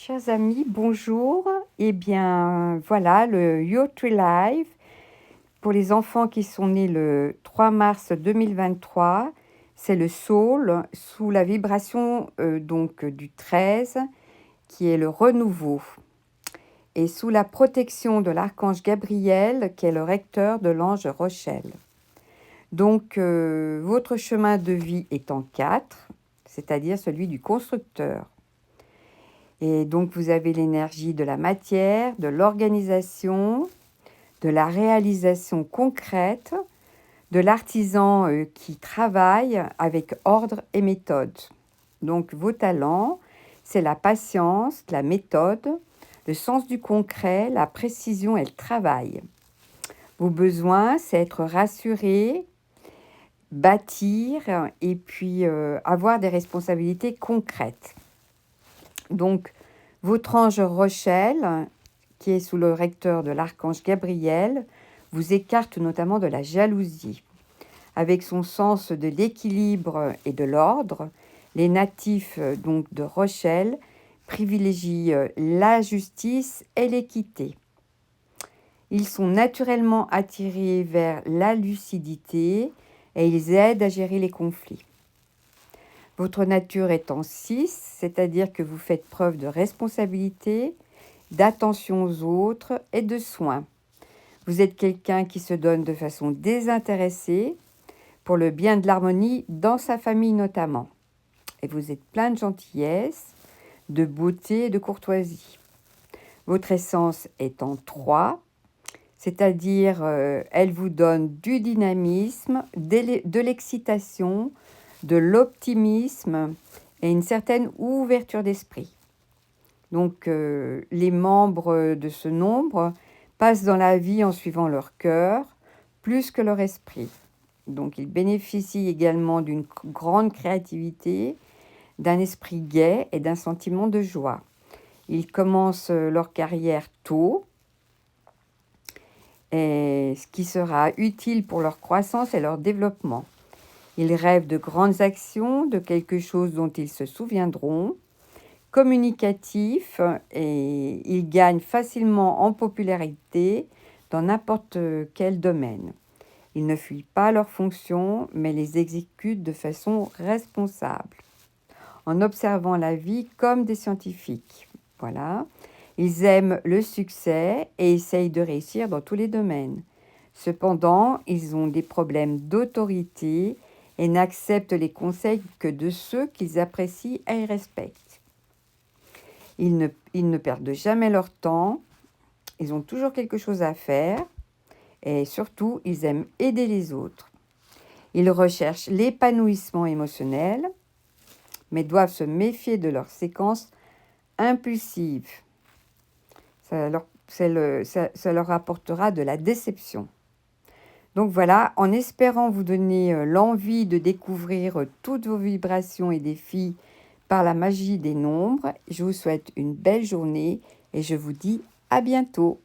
Chers amis, bonjour. Eh bien, voilà le Your Tree Live pour les enfants qui sont nés le 3 mars 2023. C'est le Soul sous la vibration du 13 qui est le renouveau et sous la protection de l'archange Gabriel qui est le recteur de l'ange Rochelle. Donc, votre chemin de vie est en 4, c'est-à-dire celui du constructeur. Et donc, vous avez l'énergie de la matière, de l'organisation, de la réalisation concrète, de l'artisan qui travaille avec ordre et méthode. Donc, vos talents, c'est la patience, la méthode, le sens du concret, la précision et le travail. Vos besoins, c'est être rassuré, bâtir et puis avoir des responsabilités concrètes. Donc, votre ange Rochelle, qui est sous le recteur de l'archange Gabriel, vous écarte notamment de la jalousie. Avec son sens de l'équilibre et de l'ordre, les natifs donc de Rochelle privilégient la justice et l'équité. Ils sont naturellement attirés vers la lucidité et ils aident à gérer les conflits. Votre nature est en 6, c'est-à-dire que vous faites preuve de responsabilité, d'attention aux autres et de soins. Vous êtes quelqu'un qui se donne de façon désintéressée pour le bien de l'harmonie dans sa famille notamment. Et vous êtes plein de gentillesse, de beauté et de courtoisie. Votre essence est en 3, c'est-à-dire elle vous donne du dynamisme, de l'excitation, de l'optimisme et une certaine ouverture d'esprit. Donc, les membres de ce nombre passent dans la vie en suivant leur cœur plus que leur esprit. Donc, ils bénéficient également d'une grande créativité, d'un esprit gai et d'un sentiment de joie. Ils commencent leur carrière tôt, et ce qui sera utile pour leur croissance et leur développement. Ils rêvent de grandes actions, de quelque chose dont ils se souviendront, communicatifs, et ils gagnent facilement en popularité dans n'importe quel domaine. Ils ne fuient pas leurs fonctions, mais les exécutent de façon responsable, en observant la vie comme des scientifiques. Voilà. Ils aiment le succès et essayent de réussir dans tous les domaines. Cependant, ils ont des problèmes d'autorité et n'acceptent les conseils que de ceux qu'ils apprécient et respectent. Ils ne perdent jamais leur temps, ils ont toujours quelque chose à faire et surtout, ils aiment aider les autres. Ils recherchent l'épanouissement émotionnel, mais doivent se méfier de leurs séquences impulsives. Ça leur apportera de la déception. Donc voilà, en espérant vous donner l'envie de découvrir toutes vos vibrations et défis par la magie des nombres, je vous souhaite une belle journée et je vous dis à bientôt.